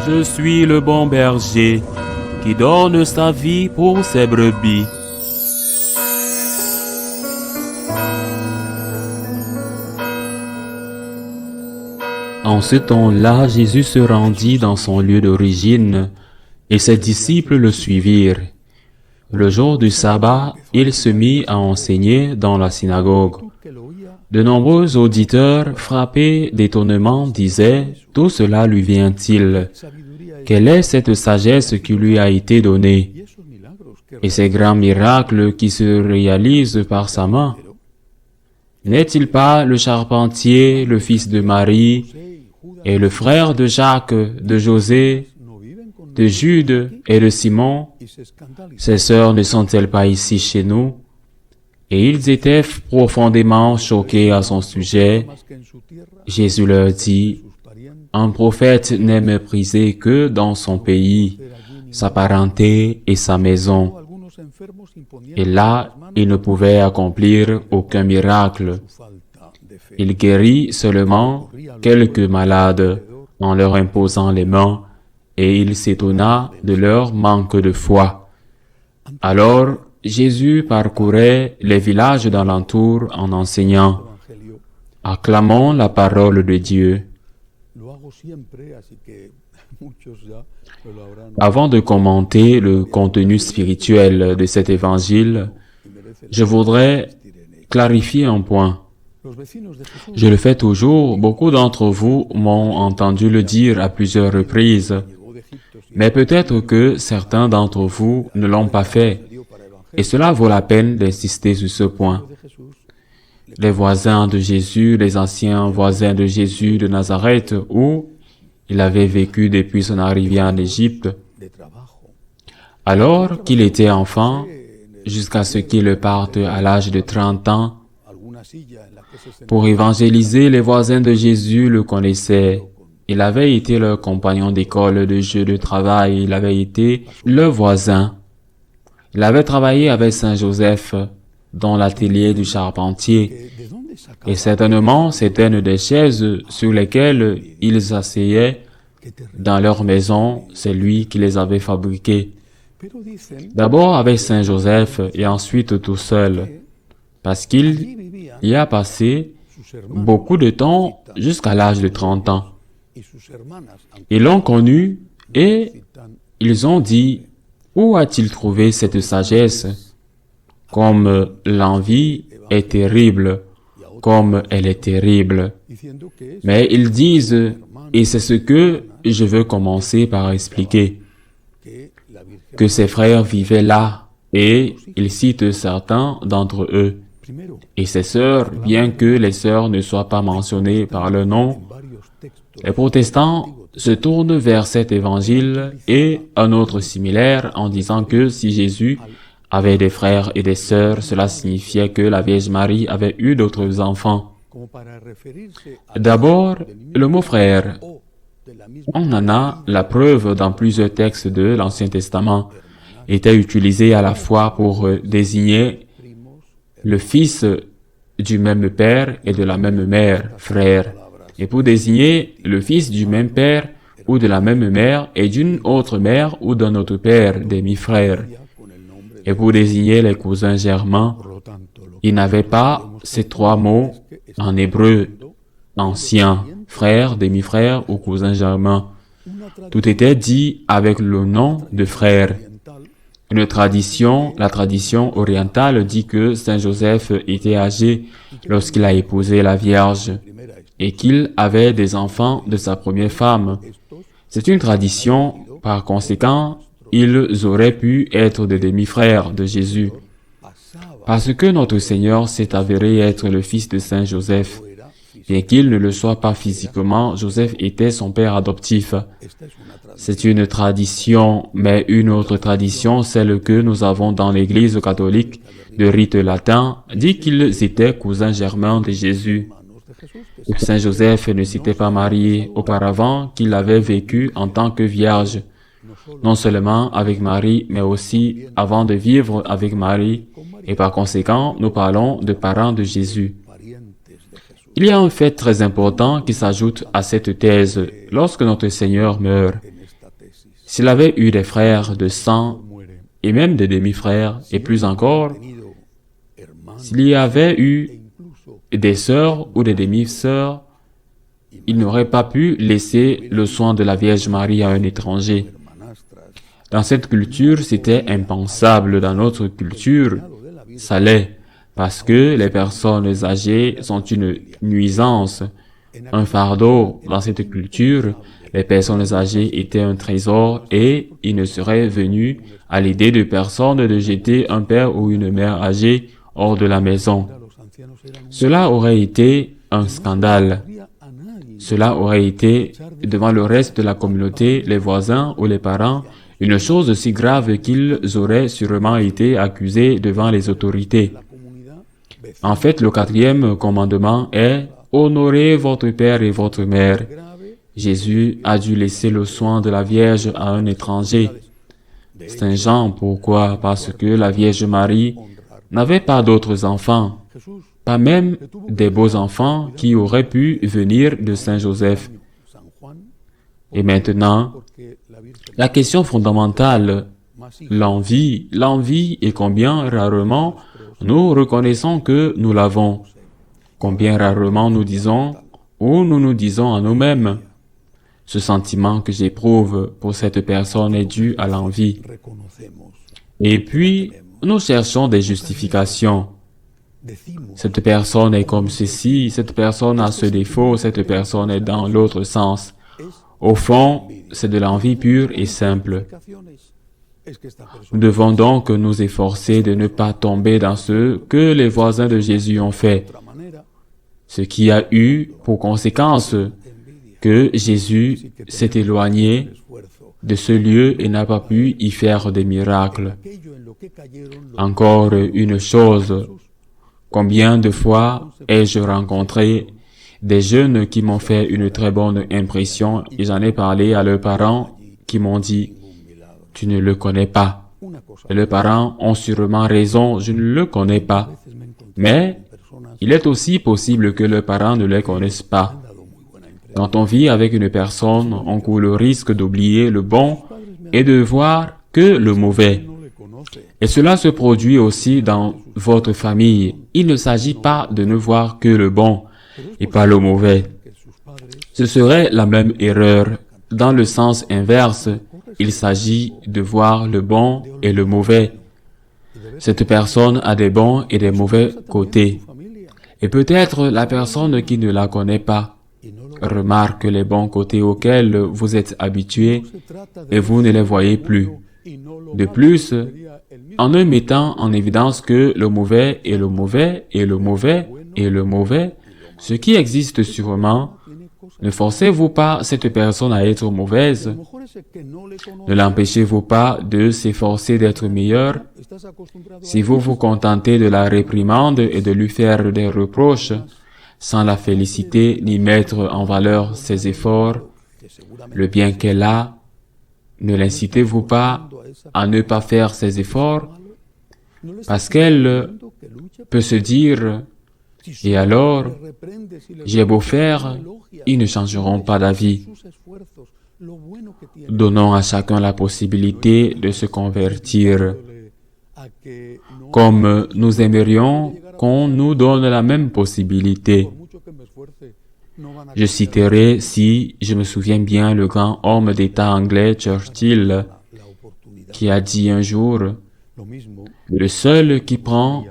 Je suis le bon berger qui donne sa vie pour ses brebis. En ce temps-là, Jésus se rendit dans son lieu d'origine, et ses disciples le suivirent. Le jour du sabbat, il se mit à enseigner dans la synagogue. De nombreux auditeurs, frappés d'étonnement, disaient « Tout cela lui vient-il? Quelle est cette sagesse qui lui a été donnée? Et ces grands miracles qui se réalisent par sa main? N'est-il pas le charpentier, le fils de Marie, et le frère de Jacques, de José, de Jude et de Simon? Ses sœurs ne sont-elles pas ici chez nous? » Et ils étaient profondément choqués à son sujet. Jésus leur dit, « Un prophète n'est méprisé que dans son pays, sa parenté et sa maison. » Et là, il ne pouvait accomplir aucun miracle. Il guérit seulement quelques malades en leur imposant les mains, et il s'étonna de leur manque de foi. Alors, Jésus parcourait les villages d'alentour en enseignant. Acclamons la parole de Dieu. Avant de commenter le contenu spirituel de cet évangile, je voudrais clarifier un point. Je le fais toujours, beaucoup d'entre vous m'ont entendu le dire à plusieurs reprises, mais peut-être que certains d'entre vous ne l'ont pas fait, et cela vaut la peine d'insister sur ce point. Les voisins de Jésus, les anciens voisins de Jésus de Nazareth, où il avait vécu depuis son arrivée en Égypte, alors qu'il était enfant, jusqu'à ce qu'il parte à l'âge de 30 ans, pour évangéliser, les voisins de Jésus le connaissaient. Il avait été leur compagnon d'école, de jeu, de travail, il avait été leur voisin. Il avait travaillé avec Saint Joseph dans l'atelier du charpentier, et certainement certaines des chaises sur lesquelles ils s'asseyaient dans leur maison, c'est lui qui les avait fabriquées. D'abord avec Saint Joseph et ensuite tout seul, parce qu'il y a passé beaucoup de temps jusqu'à l'âge de 30 ans. Ils l'ont connu et ils ont dit, où a-t-il trouvé cette sagesse? Comme l'envie est terrible, comme elle est terrible. Mais ils disent, et c'est ce que je veux commencer par expliquer, que ses frères vivaient là, et ils citent certains d'entre eux. Et ses sœurs, bien que les sœurs ne soient pas mentionnées par leur nom, les protestants se tournent vers cet évangile et un autre similaire en disant que si Jésus avait des frères et des sœurs, cela signifiait que la Vierge Marie avait eu d'autres enfants. D'abord, le mot frère. On en a la preuve dans plusieurs textes de l'Ancien Testament, était utilisé à la fois pour désigner le fils du même père et de la même mère, frère, et pour désigner le fils du même père ou de la même mère et d'une autre mère ou d'un autre père, demi-frère. Et pour désigner les cousins germains, il n'avait pas ces trois mots en hébreu, ancien, frère, demi-frère ou cousin germain. Tout était dit avec le nom de frère. La tradition orientale dit que Saint Joseph était âgé lorsqu'il a épousé la Vierge et qu'il avait des enfants de sa première femme. C'est une tradition, par conséquent, ils auraient pu être des demi-frères de Jésus. Parce que notre Seigneur s'est avéré être le fils de Saint Joseph. Bien qu'il ne le soit pas physiquement, Joseph était son père adoptif. C'est une tradition, mais une autre tradition, celle que nous avons dans l'Église catholique de rite latin, dit qu'ils étaient cousins germains de Jésus. Saint Joseph ne s'était pas marié auparavant, qu'il avait vécu en tant que vierge, non seulement avec Marie, mais aussi avant de vivre avec Marie, et par conséquent, nous parlons de parents de Jésus. Il y a un fait très important qui s'ajoute à cette thèse. Lorsque notre Seigneur meurt, S'il avait eu des frères de sang et même des demi-frères, et plus encore, s'il y avait eu des sœurs ou des demi-sœurs, il n'aurait pas pu laisser le soin de la Vierge Marie à un étranger. Dans cette culture, c'était impensable. Dans notre culture, ça l'est, parce que les personnes âgées sont une nuisance, un fardeau. Dans cette culture, les personnes âgées étaient un trésor et il ne serait venu à l'idée de personne de jeter un père ou une mère âgée hors de la maison. Cela aurait été un scandale. Cela aurait été, devant le reste de la communauté, les voisins ou les parents, une chose si grave qu'ils auraient sûrement été accusés devant les autorités. En fait, le 4e commandement est « Honorez votre père et votre mère ». Jésus a dû laisser le soin de la Vierge à un étranger. Saint Jean, pourquoi? Parce que la Vierge Marie n'avait pas d'autres enfants, pas même des beaux enfants qui auraient pu venir de Saint Joseph. Et maintenant, la question fondamentale, l'envie et combien rarement nous reconnaissons que nous l'avons. Combien rarement nous disons ou nous nous disons à nous-mêmes, ce sentiment que j'éprouve pour cette personne est dû à l'envie. Et puis, nous cherchons des justifications. Cette personne est comme ceci, cette personne a ce défaut, cette personne est dans l'autre sens. Au fond, c'est de l'envie pure et simple. Nous devons donc nous efforcer de ne pas tomber dans ce que les voisins de Jésus ont fait, ce qui a eu pour conséquence que Jésus s'est éloigné de ce lieu et n'a pas pu y faire des miracles. Encore une chose, combien de fois ai-je rencontré des jeunes qui m'ont fait une très bonne impression et j'en ai parlé à leurs parents qui m'ont dit « Tu ne le connais pas ». Et leurs parents ont sûrement raison, je ne le connais pas. Mais il est aussi possible que leurs parents ne les connaissent pas. Quand on vit avec une personne, on court le risque d'oublier le bon et de voir que le mauvais. Et cela se produit aussi dans votre famille. Il ne s'agit pas de ne voir que le bon et pas le mauvais. Ce serait la même erreur. Dans le sens inverse, il s'agit de voir le bon et le mauvais. Cette personne a des bons et des mauvais côtés. Et peut-être la personne qui ne la connaît pas remarque les bons côtés auxquels vous êtes habitué et vous ne les voyez plus. De plus, en ne mettant en évidence que le mauvais et le mauvais et le mauvais et le mauvais, ce qui existe sûrement, ne forcez-vous pas cette personne à être mauvaise. Ne l'empêchez-vous pas de s'efforcer d'être meilleur. Si vous vous contentez de la réprimande et de lui faire des reproches, sans la féliciter ni mettre en valeur ses efforts, le bien qu'elle a, ne l'incitez-vous pas à ne pas faire ses efforts, parce qu'elle peut se dire « Et alors, j'ai beau faire, ils ne changeront pas d'avis. » Donnons à chacun la possibilité de se convertir, comme nous aimerions qu'on nous donne la même possibilité. Je citerai, si je me souviens bien, le grand homme d'État anglais Churchill, qui a dit un jour « Le seul qui prend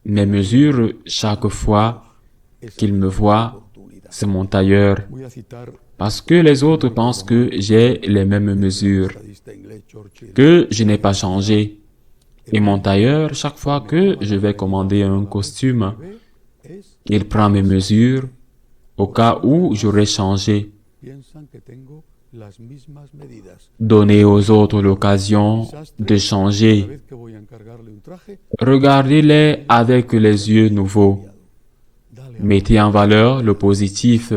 mes mesures chaque fois qu'il me voit, c'est mon tailleur, parce que les autres pensent que j'ai les mêmes mesures, que je n'ai pas changé. Et mon tailleur, chaque fois que je vais commander un costume, il prend mes mesures au cas où j'aurais changé. Donnez aux autres l'occasion de changer. Regardez-les avec les yeux nouveaux. Mettez en valeur le positif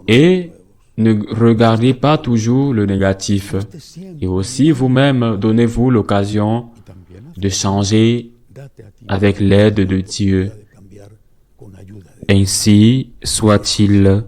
et ne regardez pas toujours le négatif. Et aussi vous-même, donnez-vous l'occasion de changer avec l'aide de Dieu. Ainsi soit-il.